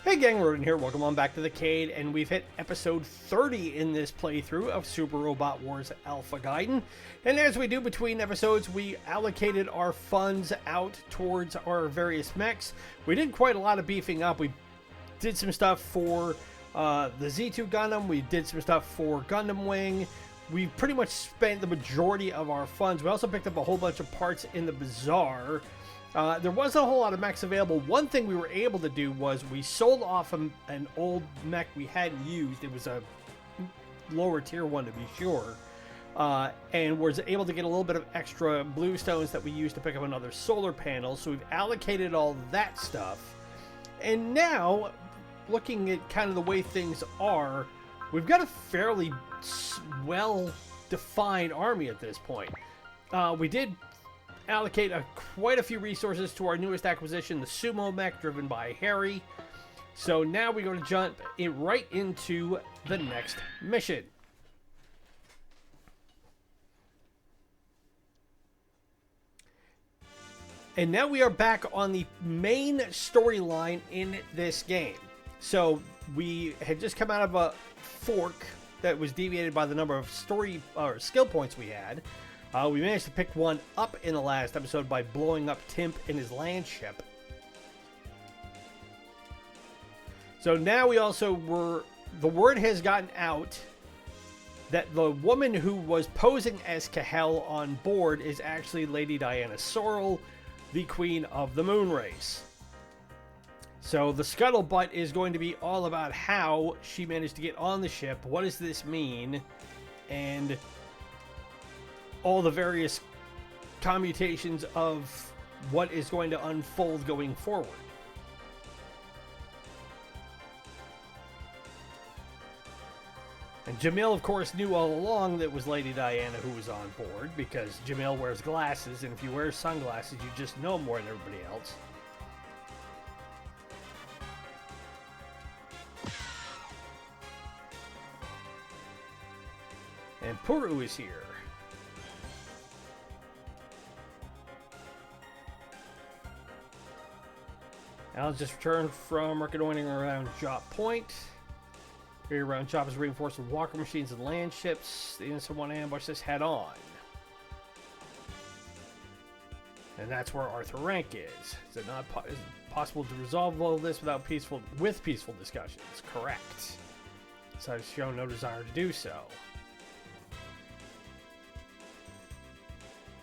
Hey gang, Rodin here, welcome on back to the Cade, and we've hit episode 30 in this playthrough of Super Robot Wars Alpha Gaiden. And as we do between episodes, we allocated our funds out towards our various mechs. We did quite a lot of beefing up. We did some stuff for the Z2 Gundam, we did some stuff for Gundam Wing. We pretty much spent the majority of our funds. We also picked up a whole bunch of parts in the bazaar. There wasn't a whole lot of mechs available. One thing we were able to do was we sold off an old mech we hadn't used. It was a lower tier one to be sure. And was able to get a little bit of extra blue stones that we used to pick up another solar panel. So we've allocated all that stuff. And now, looking at kind of the way things are, we've got a fairly well-defined army at this point. We did allocate quite a few resources to our newest acquisition, the Sumo Mech, driven by Harry. So now we're going to jump right into the next mission. And now we are back on the main storyline in this game. So we had just come out of a fork that was deviated by the number of skill points we had. We managed to pick one up in the last episode by blowing up Timp in his land ship. So now we also the word has gotten out that the woman who was posing as Kahel on board is actually Lady Diana Sorrel, the Queen of the Moon Race. So the scuttlebutt is going to be all about how she managed to get on the ship, what does this mean, and all the various commutations of what is going to unfold going forward. And Jamil, of course, knew all along that it was Lady Diana who was on board, because Jamil wears glasses, and if you wear sunglasses, you just know more than everybody else. And Puru is here. Alan's just returned from reconnoitering around Jop Point. Here around Jop is reinforced with walker machines and land ships. The innocent want to ambush this head on. And that's where Arthur Rank is. Is it not is it possible to resolve all this without peaceful discussions? Correct. So I've shown no desire to do so.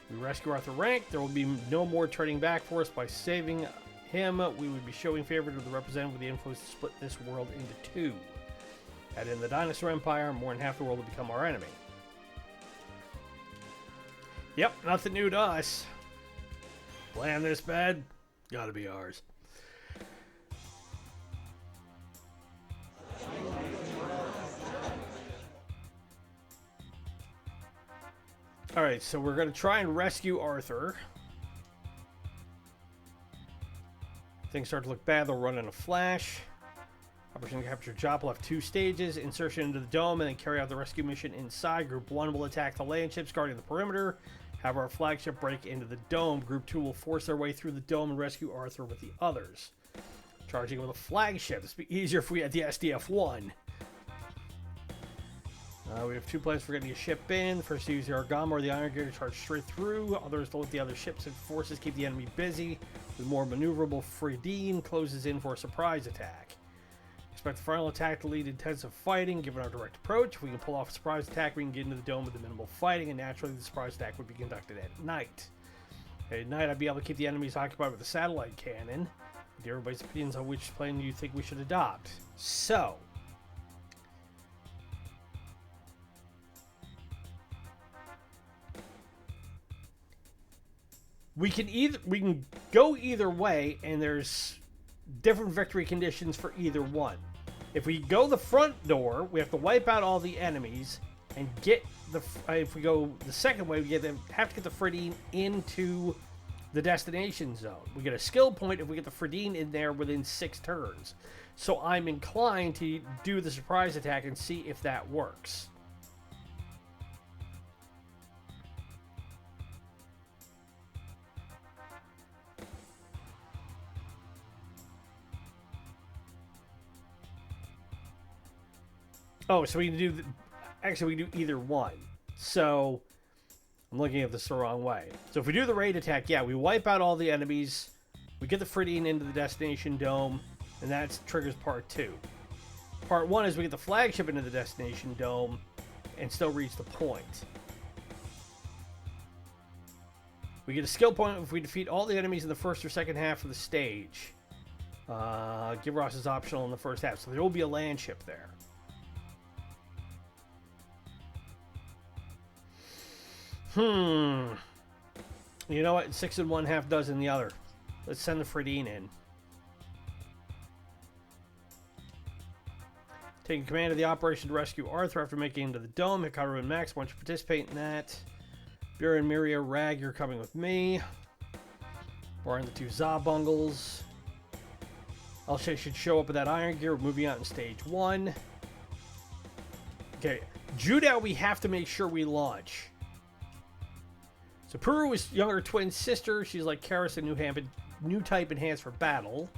We rescue Arthur Rank. There will be no more turning back for us by saving him. We would be showing favor to the representative with the influence to split this world into two. Add in the Dinosaur Empire, more than half the world will become our enemy. Yep, nothing new to us. Plan this bad, gotta be ours. Alright, so we're going to try and rescue Arthur. Things start to look bad, they'll run in a flash. Operation Capture Jop will have 2 stages. Insertion into the dome and then carry out the rescue mission inside. Group 1 will attack the land ships guarding the perimeter. Have our flagship break into the dome. Group 2 will force their way through the dome and rescue Arthur with the others. Charging with a flagship. This would be easier if we had the SDF-1. We have 2 plans for getting a ship in. First to use the Argama or the Iron Gear to charge straight through. Others to let the other ships and forces keep the enemy busy. With more maneuverable, Fredine closes in for a surprise attack. Expect the final attack to lead intensive fighting, given our direct approach. If we can pull off a surprise attack, we can get into the dome with the minimal fighting, and naturally the surprise attack would be conducted at night. At night, I'd be able to keep the enemies occupied with a satellite cannon. Get everybody's opinions on which plan you think we should adopt. So, we can go either way, and there's different victory conditions for either one. If we go the front door, we have to wipe out all the enemies and get the. If we go the second way, we have to get the Fredine into the destination zone. We get a skill point if we get the Fredine in there within 6 turns. So I'm inclined to do the surprise attack and see if that works. Oh, so we can do... Actually, we can do either one. So, I'm looking at this the wrong way. So if we do the raid attack, yeah, we wipe out all the enemies. We get the Fridine into the destination dome. And that triggers part 2. Part 1 is we get the flagship into the destination dome. And still reach the point. We get a skill point if we defeat all the enemies in the first or second half of the stage. Give Ross is optional in the first half. So there will be a land ship there. You know what? 6 in one, half dozen the other. Let's send the Fridine in. Taking command of the operation to rescue Arthur after making it into the dome. Hikaru and Max, why don't you participate in that? Vera and Miria, Rag, you're coming with me. We're in the 2 Zabungles. Elshe should show up with that Iron Gear. We're moving out in stage 1. Okay, Judah, we have to make sure we launch. So Puru is younger twin sister. She's like Karis, a new type enhanced for battle.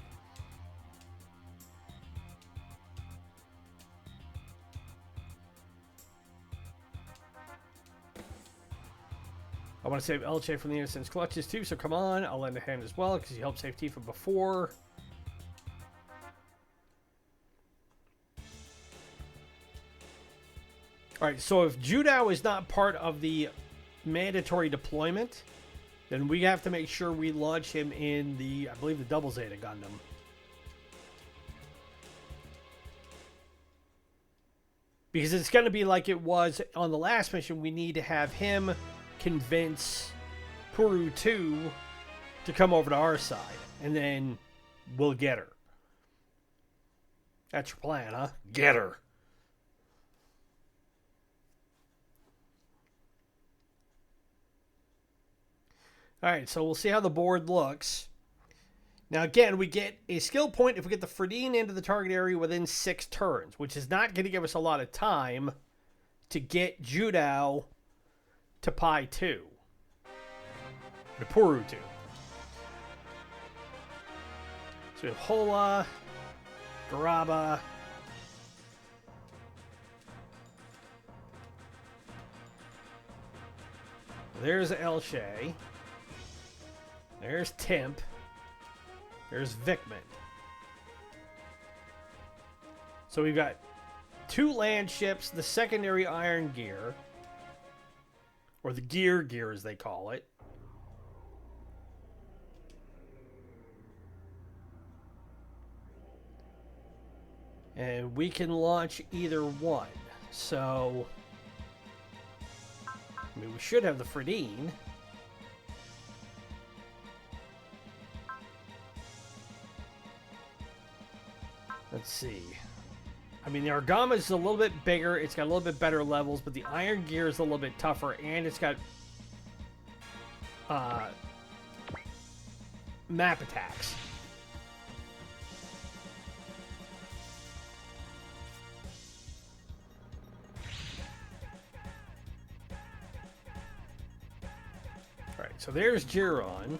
I want to save Elche from the Innocent's clutches too, so come on. I'll lend a hand as well because he helped save Tifa before. Alright, so if Judah is not part of the mandatory deployment, then we have to make sure we launch him in the, I believe, the Double Zeta Gundam. Because it's going to be like it was on the last mission. We need to have him convince Puru 2 to come over to our side. And then we'll get her. That's your plan, huh? Get her. Alright, so we'll see how the board looks. Now again, we get a skill point if we get the Fridine into the target area within 6 turns, which is not going to give us a lot of time to get Judao to Pi 2. To Puru 2. So we have Hola, Garaba, there's Elshe. There's Temp. There's Vikman. So we've got 2 land ships, the secondary Iron Gear, or the Gear as they call it. And we can launch either one. So, I mean, we should have the Fridine. Let's see. I mean, the Argama is a little bit bigger. It's got a little bit better levels, but the Iron Gear is a little bit tougher, and it's got map attacks. Alright, so there's Jiron.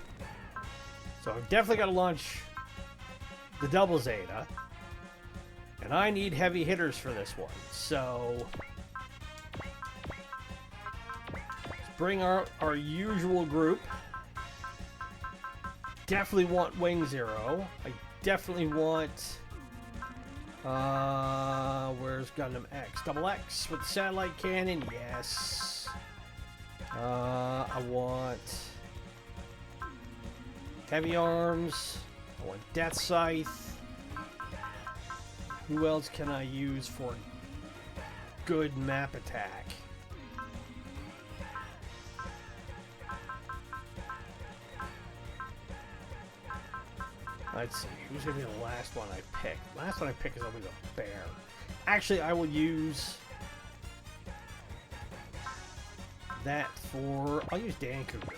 So I've definitely got to launch the Double Zeta. And I need heavy hitters for this one. So let's bring our usual group. Definitely want Wing Zero. I definitely want where's Gundam X? Double X with the satellite cannon, yes. I want heavy arms. I want Death Scythe. Who else can I use for good map attack? Let's see. Who's going to be the last one I pick? Last one I pick is always a bear. Actually, I will use that for... I'll use Dan Cougar.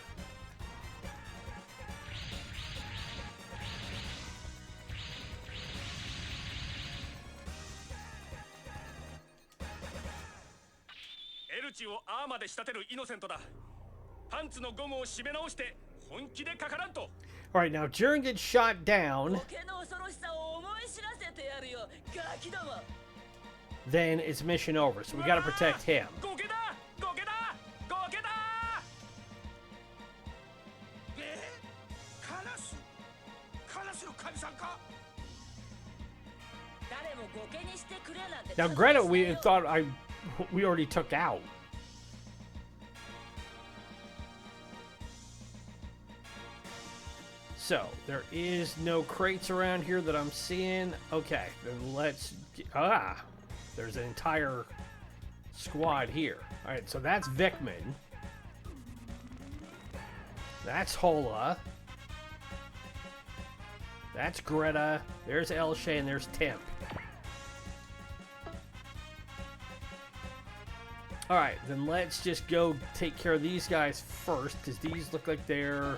Alright, now Jiren gets shot down. then it's mission over. So we got to protect him. Now, Greta, we thought we already took out. So, there is no crates around here that I'm seeing. Okay, then let's... there's an entire squad here. Alright, so that's Vickman. That's Hola. That's Greta. There's Elshay, and there's Temp. Alright, then let's just go take care of these guys first, because these look like they're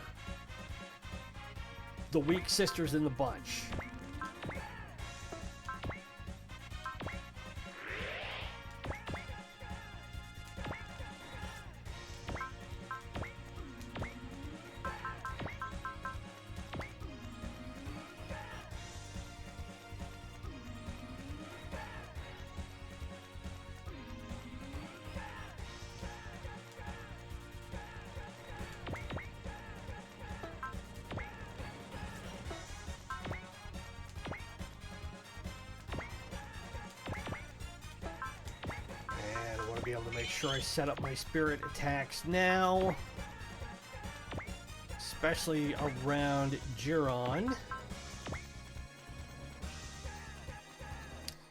the weak sisters in the bunch. Be able to make sure I set up my spirit attacks now, especially around Jiren.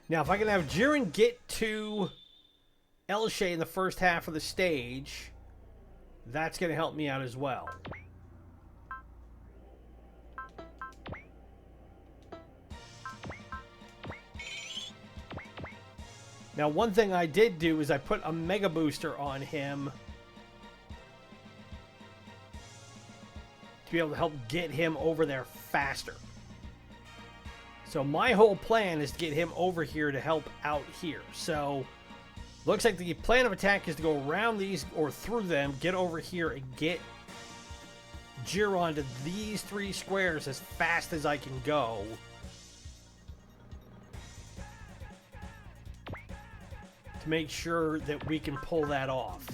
Now, if I can have Jiren get to Elshay in the first half of the stage, that's going to help me out as well. Now, one thing I did do is I put a Mega Booster on him to be able to help get him over there faster. So my whole plan is to get him over here to help out here. So, looks like the plan of attack is to go around these or through them, get over here, and get Jiren to these 3 squares as fast as I can go. To make sure that we can pull that off.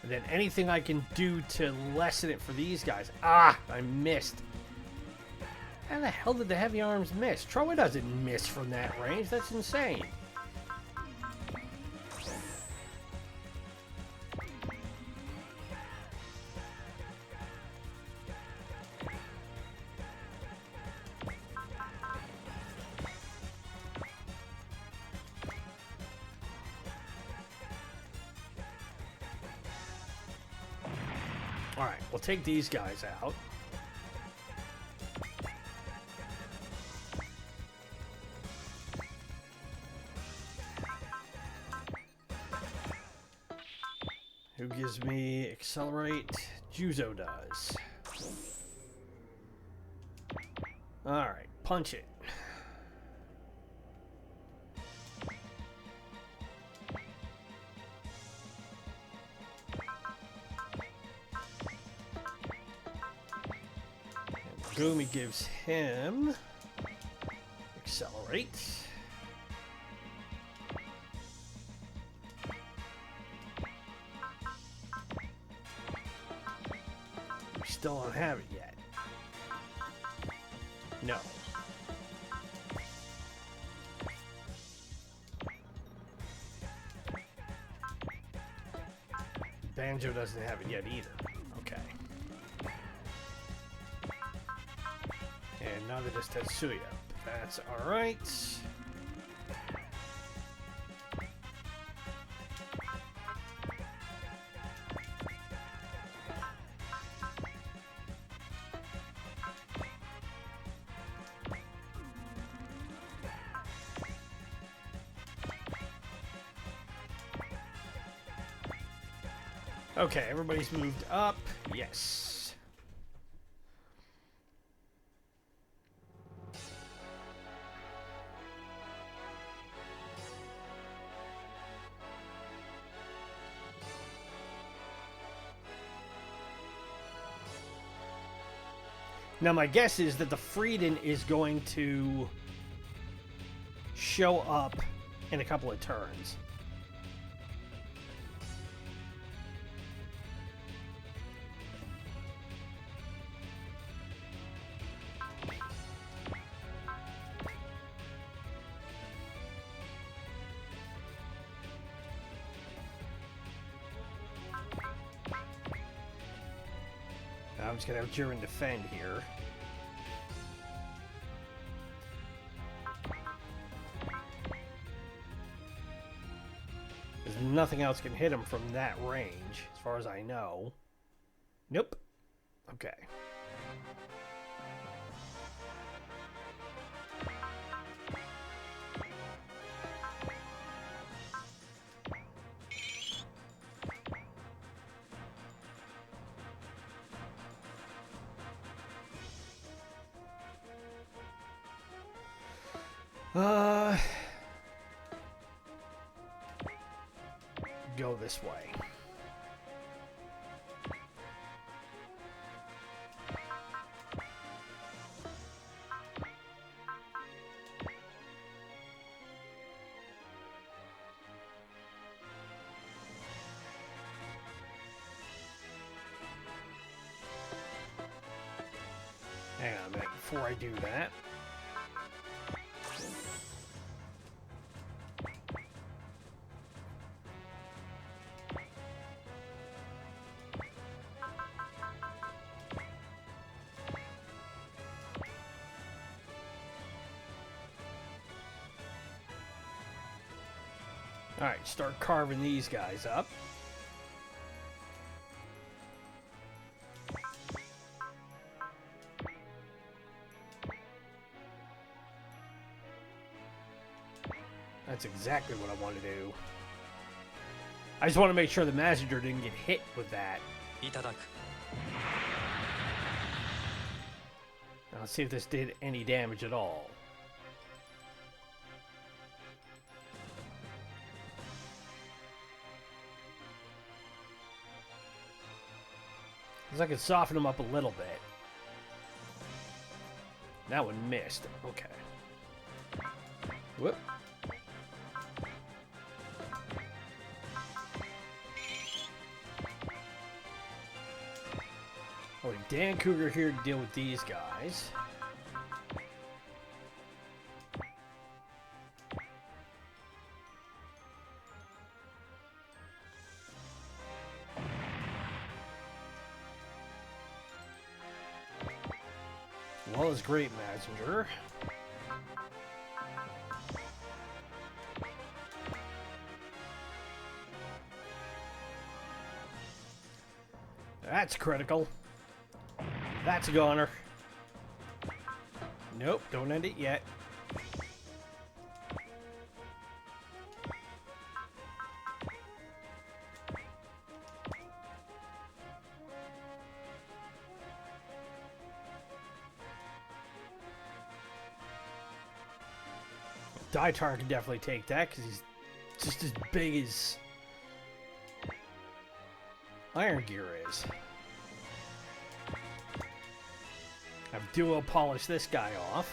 And then anything I can do to lessen it for these guys. Ah, I missed. How the hell did the heavy arms miss? Troa doesn't miss from that range. That's insane. Alright, we'll take these guys out. Who gives me accelerate? Juzo does. Alright, punch it. Gumi gives him accelerate. We still don't have it yet. No. Banjo doesn't have it yet either. Okay. And neither does Tetsuya. That's alright. Okay, everybody's moved up. Yes. Now, my guess is that the Frieden is going to show up in a couple of turns. I'm just going to have Jiren defend here. Because nothing else can hit him from that range, as far as I know. Nope. Okay. Go this way. Hang on a minute before I do that. Alright, start carving these guys up. That's exactly what I want to do. I just want to make sure the messenger didn't get hit with that. Now let's see if this did any damage at all. Looks like it softened him up a little bit. That one missed. Okay. Whoop. Oh, Dan Cougar here to deal with these guys. Well, as great messenger. That's critical. That's a goner. Nope, don't end it yet. Daitar can definitely take that because he's just as big as Iron Gear is. Have Duo polish this guy off.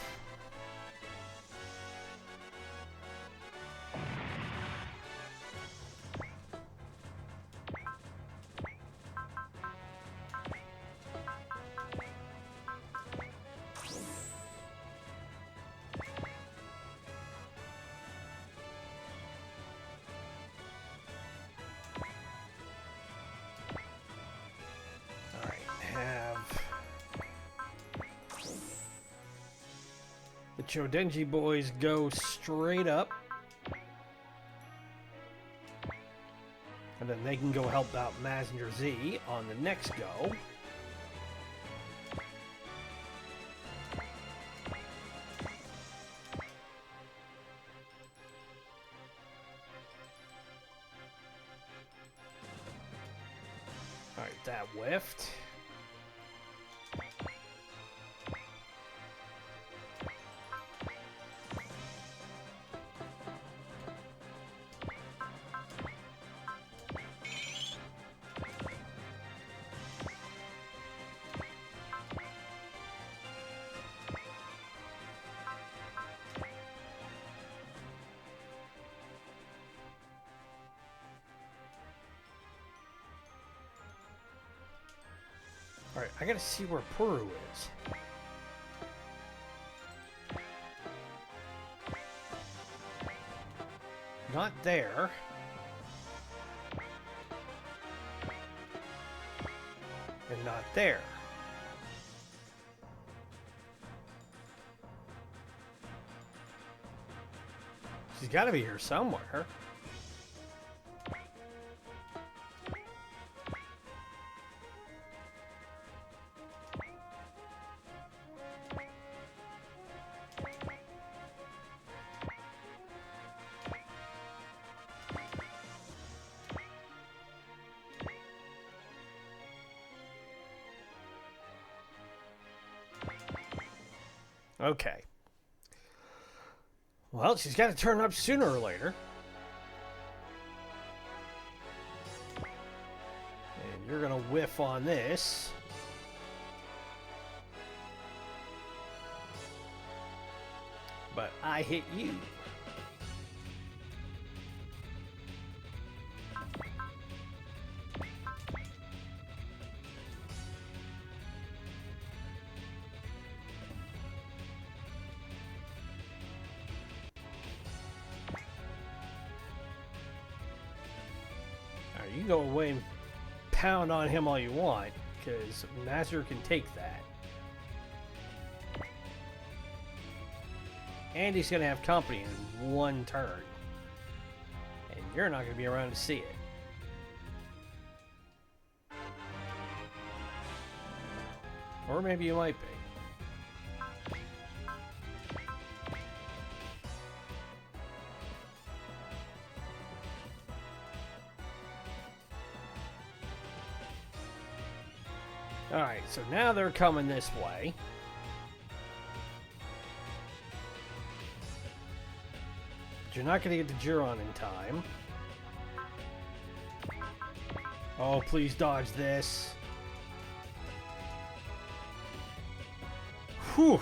Chodenji boys go straight up. And then they can go help out Messenger Z on the next go. That whiffed. Alright, I gotta see where Puru is. Not there. And not there. She's gotta be here somewhere. Okay. Well, she's got to turn up sooner or later. And you're going to whiff on this. But I hit you. You can go away and pound on him all you want, because Master can take that. And he's going to have company in one turn. And you're not going to be around to see it. Or maybe you might be. Alright, so now they're coming this way. But you're not going to get to Juron in time. Oh, please dodge this. Whew.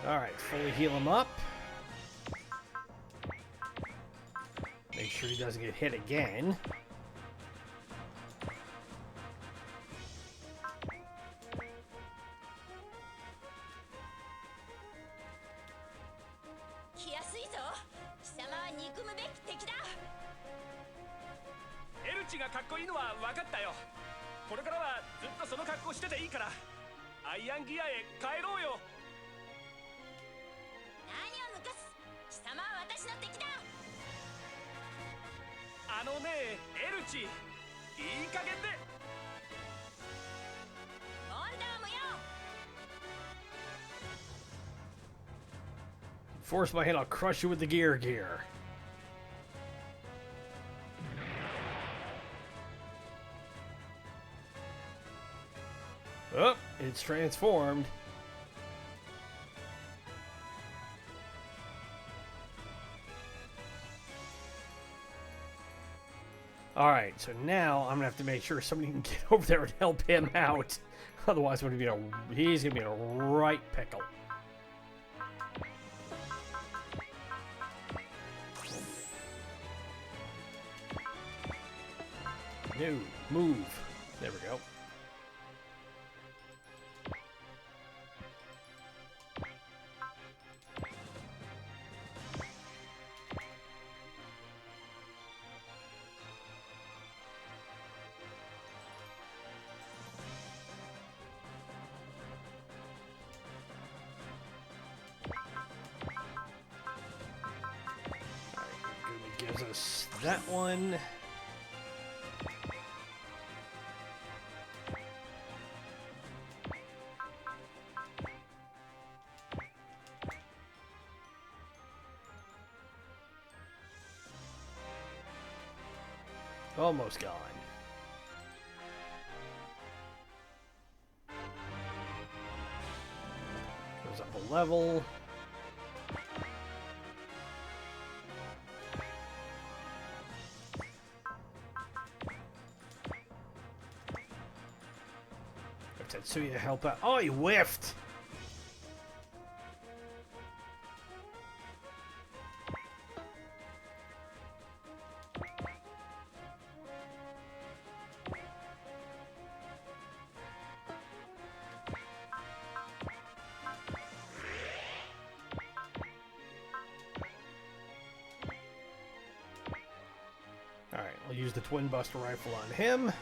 Alright, fully heal him up. Make sure he doesn't get hit again. Force my hand, I'll crush you with the gear. Oh, it's transformed. Alright, so now I'm gonna have to make sure somebody can get over there and help him out. Otherwise, he's gonna be in a right pickle. No, move. There we go. Gives us that one. Almost gone. Goes up a level. Tetsuya help out. Oh, he whiffed! Alright, we'll use the Twin Buster Rifle on him.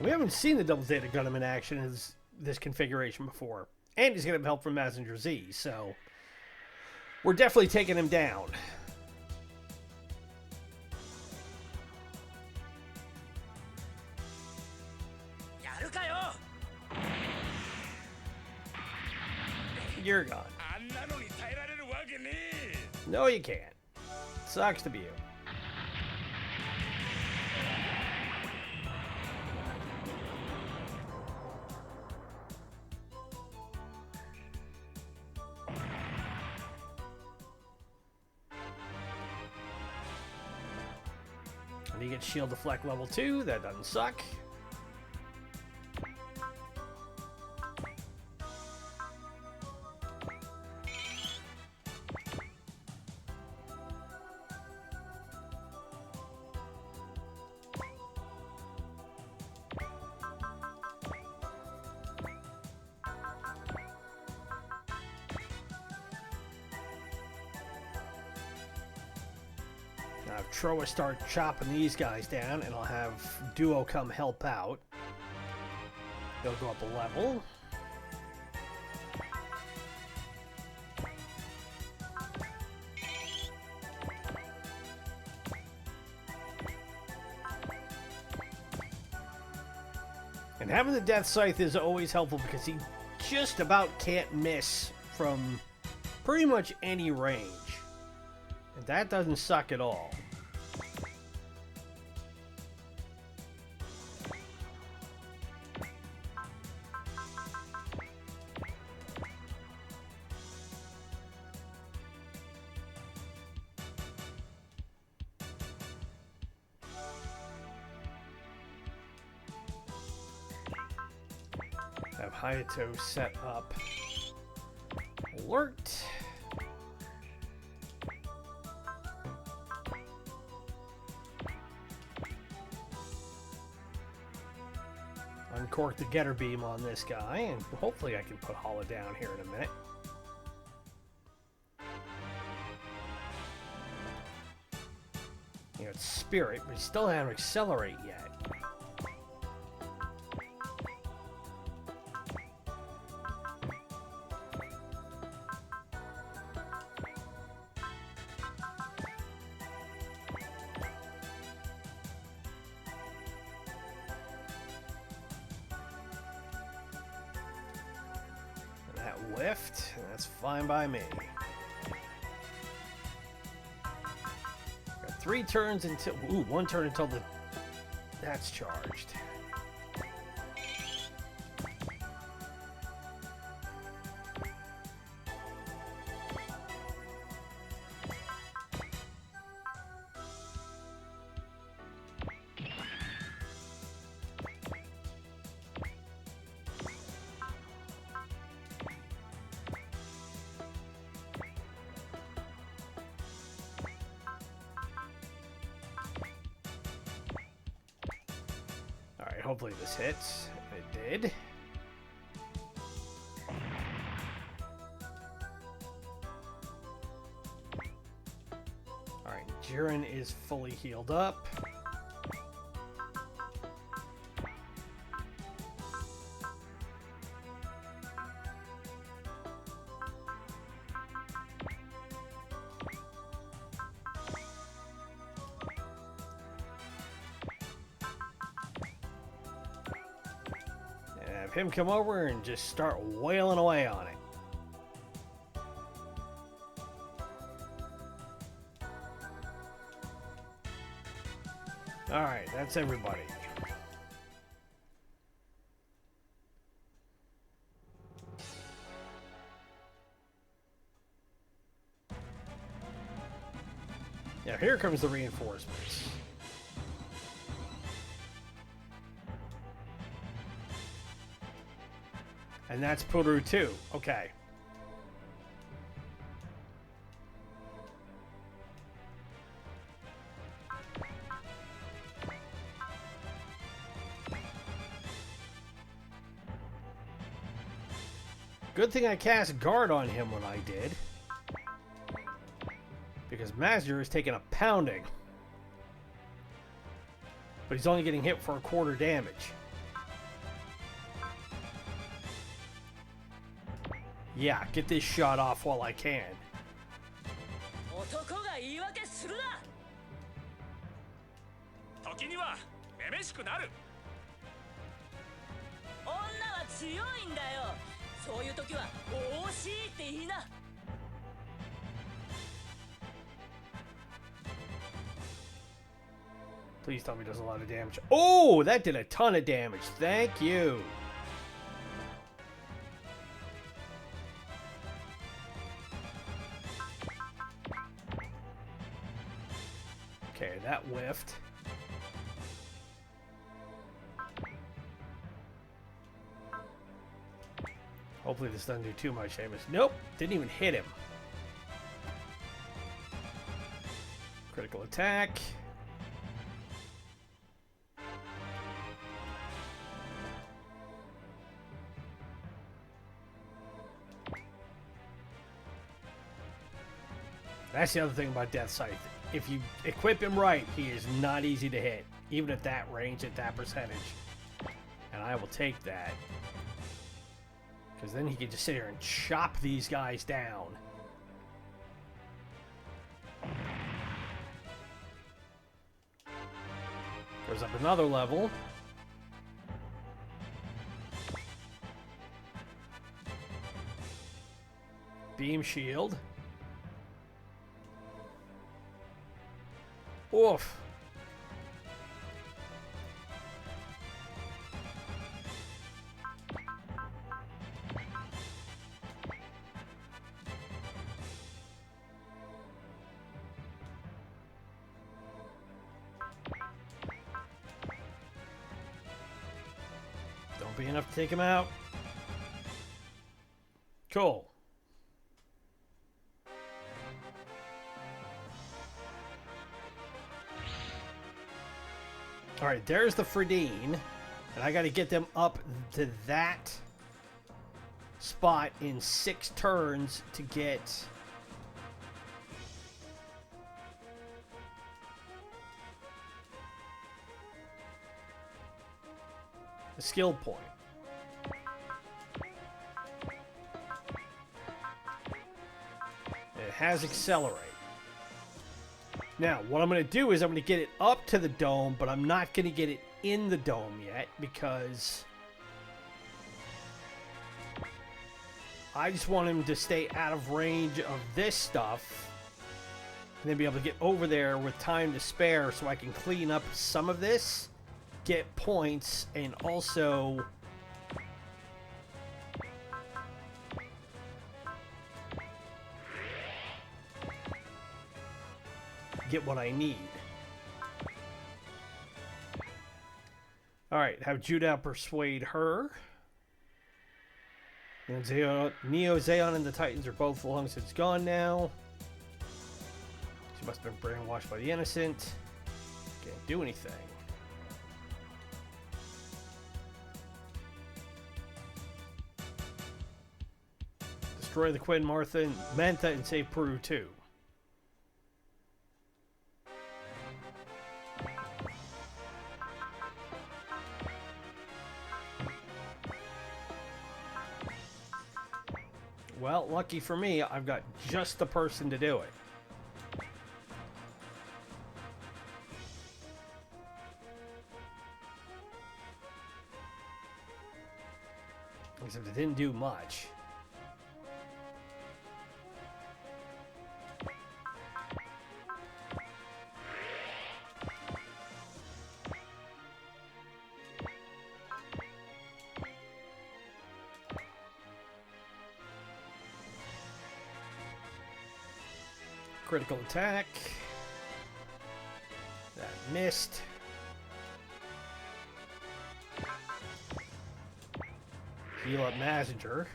We haven't seen the Double Zeta Gundam in action in this configuration before. And he's going to have help from Messenger Z, so we're definitely taking him down. You're gone. No, you can't. Sucks to be you. And he gets shield deflect level 2. That doesn't suck. Now Troa start chopping these guys down, and I'll have Duo come help out. They'll go up a level. And having the Death Scythe is always helpful because he just about can't miss from pretty much any range. And that doesn't suck at all. Have Hayato set up alert. Uncork the getter beam on this guy, and hopefully I can put Hala down here in a minute. You know, it's Spirit, but he still hasn't accelerate yet. Whiffed, and that's fine by me. Got 3 turns until... Ooh, 1 turn until that's charged. Hopefully this hits. It did. Alright, Jiren is fully healed up. him come over and just start wailing away on it. Alright, that's everybody. Now here comes the reinforcements. And that's Puru too. Okay. Good thing I cast guard on him when I did. Because Mazur is taking a pounding. But he's only getting hit for a quarter damage. Yeah, get this shot off while I can. Please tell me it does a lot of damage. Oh, that did a ton of damage. Thank you. Okay, that whiffed. Hopefully this doesn't do too much damage. Nope, didn't even hit him. Critical attack. That's the other thing about Death Scythe. If you equip him right, he is not easy to hit, even at that range, at that percentage. And I will take that. Because then he can just sit here and chop these guys down. Goes up another level. Beam shield. Oof. Don't be enough to take him out. Cool. All right, there's the Fredine, and I got to get them up to that spot in 6 turns to get a skill point. It has accelerate. Now, what I'm going to do is I'm going to get it up to the dome, but I'm not going to get it in the dome yet because I just want him to stay out of range of this stuff and then be able to get over there with time to spare so I can clean up some of this, get points, and also get what I need. Alright, have Judah persuade her. And Neo-Geo and the Titans are both long since gone now. She must have been brainwashed by the innocent. Can't do anything. Destroy the Quinn, Martha, and Mantha, and save Peru too. Well, lucky for me, I've got just the person to do it. Except it didn't do much. Critical attack. That missed. Heal up Messenger.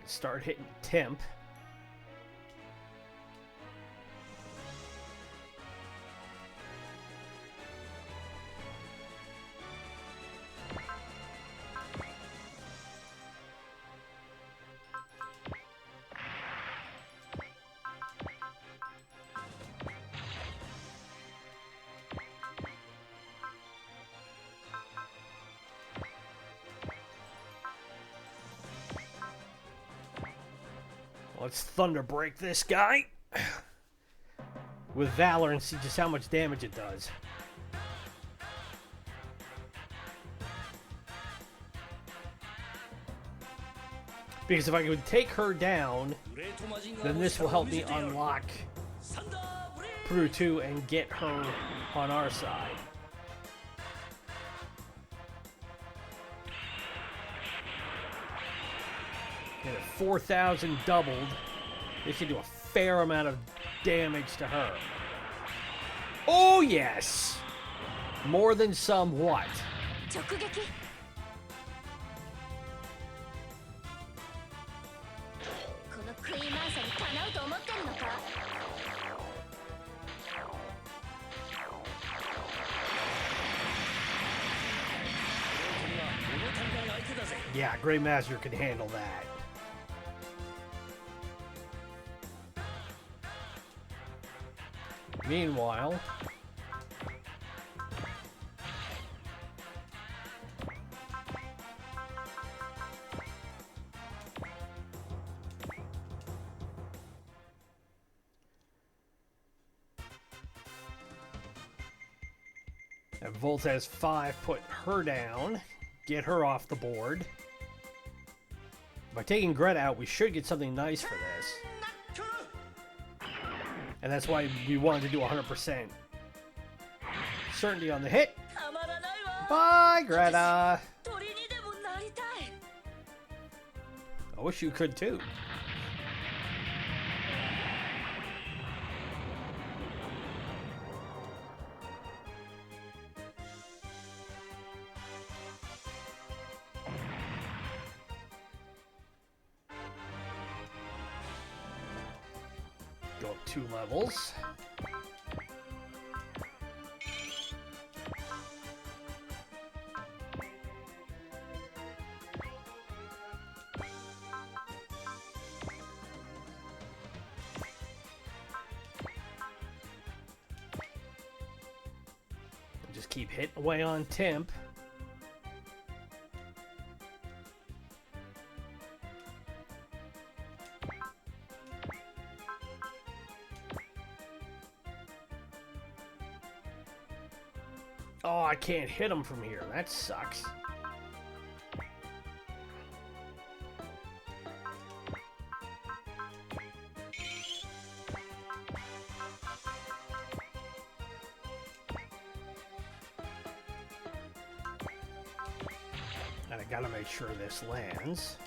Start hitting temp. Let's thunder break this guy with Valor and see just how much damage it does. Because if I could take her down, then this will help me unlock Pru 2 and get her on our side. And at 4,000 doubled, this should do a fair amount of damage to her. Oh yes! More than somewhat. Yeah, Grey Master can handle that. Meanwhile, and Volt has 5, put her down, get her off the board. By taking Greta out, we should get something nice for this. And that's why we wanted to do 100% certainty on the hit. Bye, Greta! I wish you could too. Go up 2 levels. Just keep hitting away on temp. Oh, I can't hit him from here. That sucks. And I gotta make sure this lands.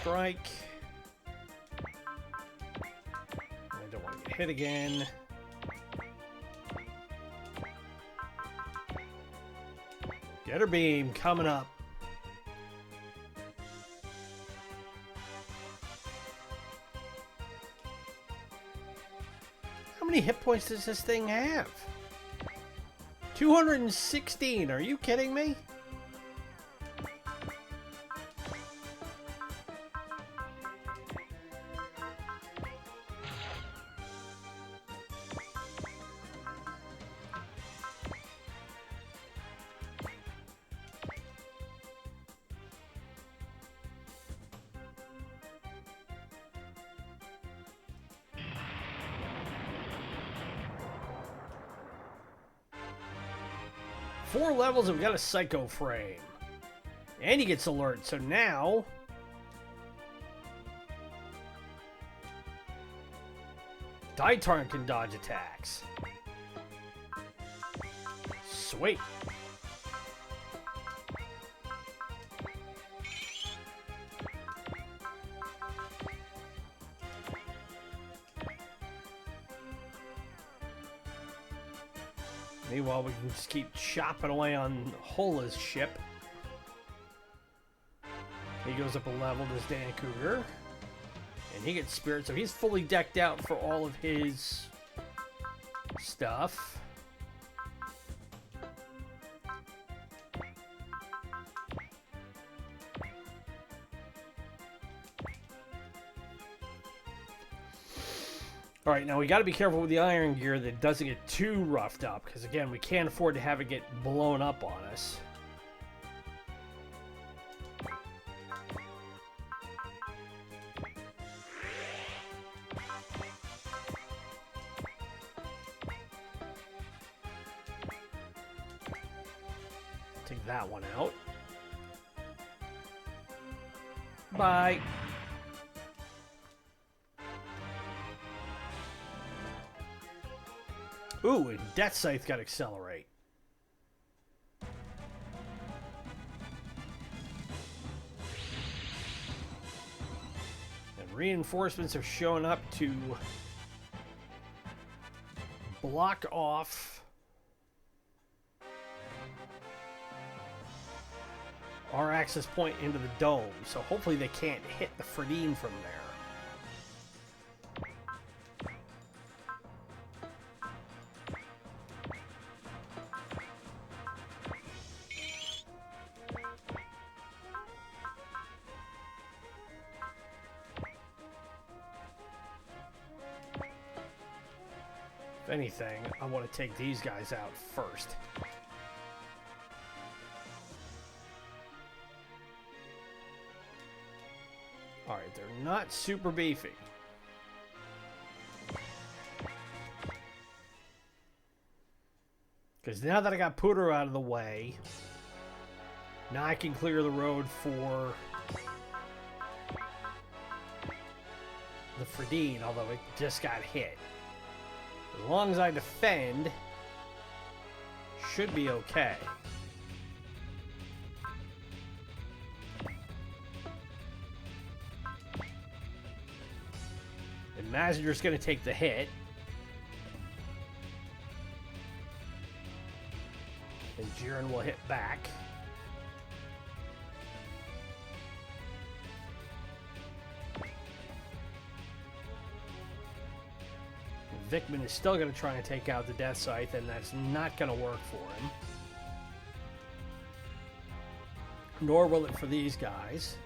Strike. I don't want to get hit again. Get her beam coming up. How many hit points does this thing have? 216. Are you kidding me? Four levels and we got a psycho frame. And he gets alert, so now Daitarn can dodge attacks. Sweet. Meanwhile, we can just keep chopping away on Hola's ship. He goes up a level, does Dan Cougar. And he gets Spirit, so he's fully decked out for all of his stuff. Alright, now we got to be careful with the iron gear that it doesn't get too roughed up, because again, we can't afford to have it get blown up on us. Take that one out. Bye. Ooh, and Death Scythe got Accelerate. And reinforcements are showing up to block off our access point into the dome. So hopefully they can't hit the Fredine from there. If anything, I want to take these guys out first. Alright, they're not super beefy. Because now that I got Pooter out of the way, now I can clear the road for the Fredine, although it just got hit. As long as I defend, should be okay. And Mazinger's going to take the hit. And Jiren will hit back. Vickman is still going to try and take out the Death Scythe, and that's not going to work for him. Nor will it for these guys.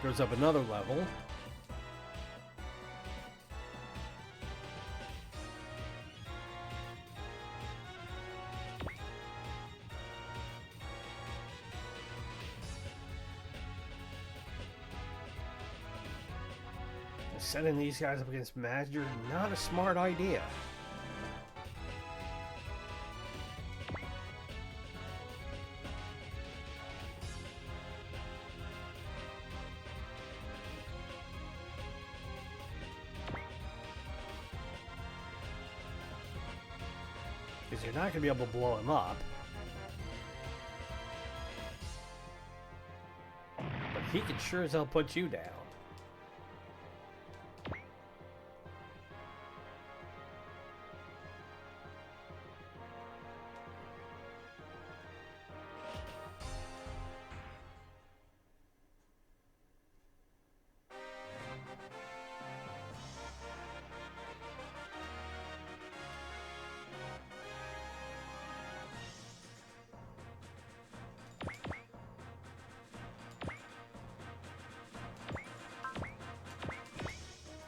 Goes up another level. Sending these guys up against Mazinger, not a smart idea. Because you're not going to be able to blow him up. But He can sure as hell put you down.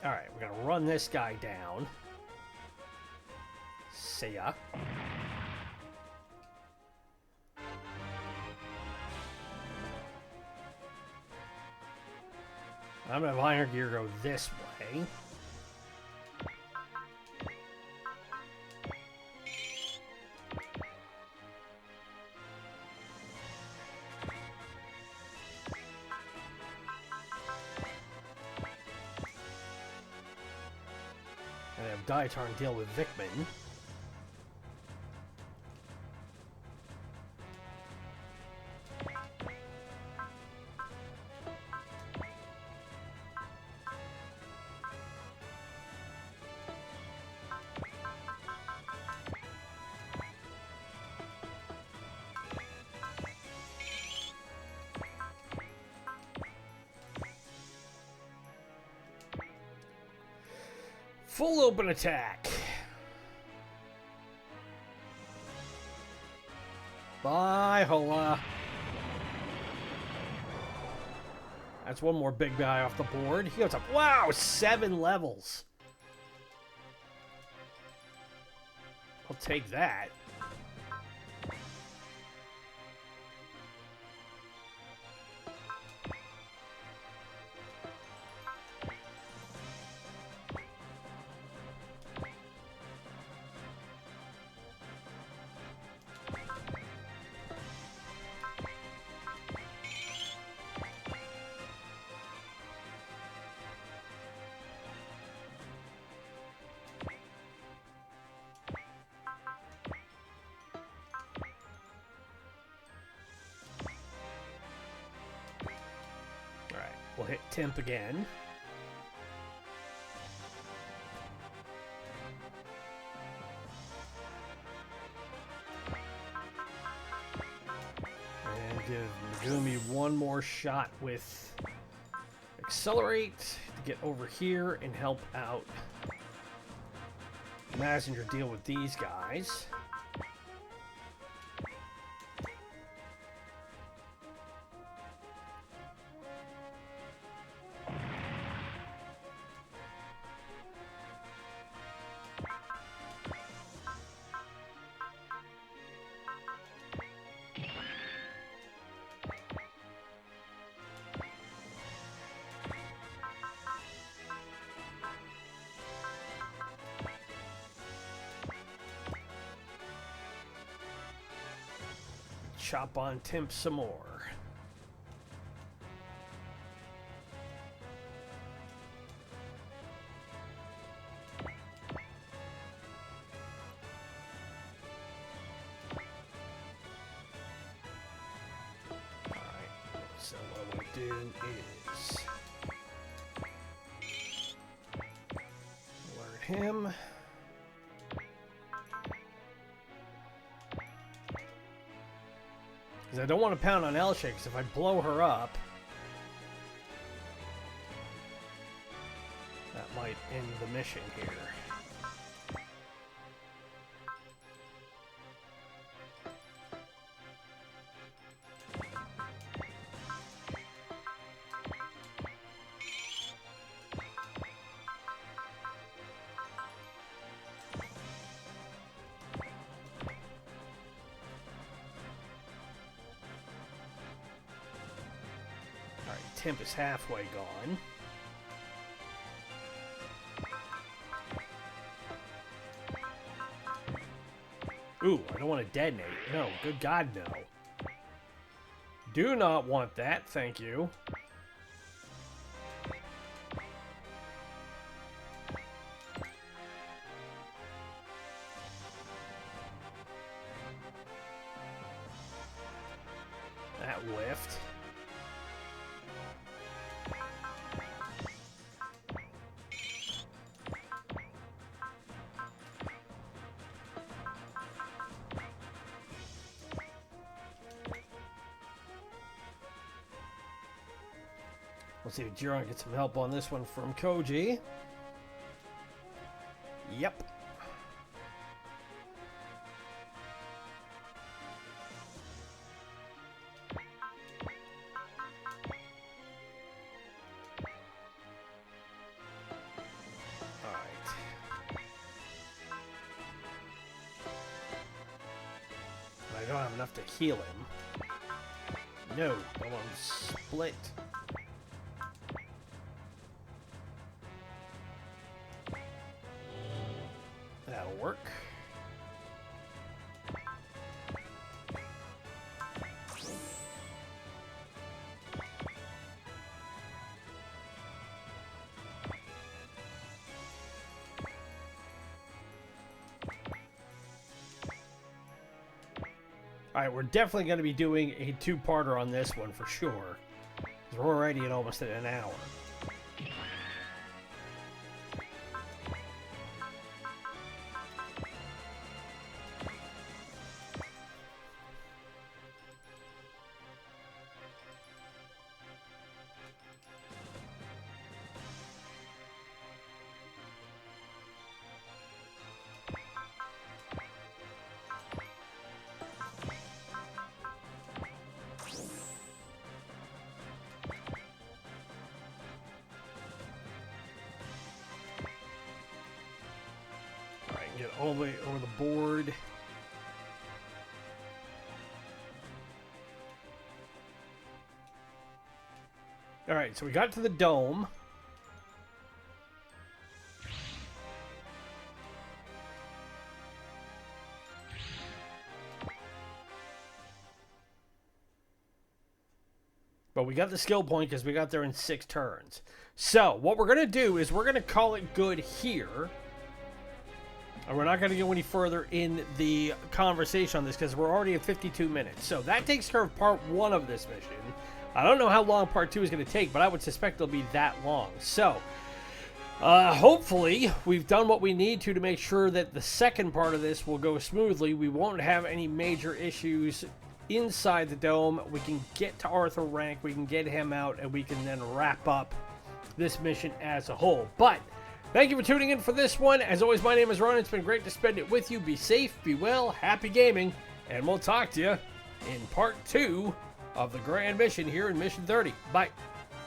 Alright, we're gonna run this guy down. See ya. I'm gonna have Iron Gear go this way. And have Dietarn deal with Vikman. Full open attack. Bye, Hola. That's one more big guy off the board. He goes up. Wow, 7 levels. I'll take that. We'll hit Temp again. And give Megumi one more shot with Accelerate to get over here and help out Messenger deal with these guys. Chop on Temp some more. Alright, so what we'll do is alert him. Because I don't want to pound on Elsha, because if I blow her up, that might end the mission here. Temp is halfway gone. Ooh, I don't want to detonate. No, good God, no. Do not want that, thank you. That whiffed. Let's see if Jiron gets some help on this one from Koji. Yep. I don't have enough to heal him. No, I want to split. That'll work. Alright, we're definitely going to be doing a two-parter on this one for sure. We're already at almost an hour. Get all the way over the board. All right, so we got to the dome. But we got the skill point because we got there in 6 turns. So what we're going to do is we're going to call it good here. And we're not going to go any further in the conversation on this because we're already at 52 minutes. So that takes care of part 1 of this mission. I don't know how long part 2 is going to take, but I would suspect it'll be that long. So, hopefully, we've done what we need to make sure that the second part of this will go smoothly. We won't have any major issues inside the dome. We can get to Arthur rank, we can get him out, and we can then wrap up this mission as a whole. But thank you for tuning in for this one. As always, my name is Ron. It's been great to spend it with you. Be safe, be well, happy gaming, and we'll talk to you in part 2 of the grand mission here in Mission 30. Bye.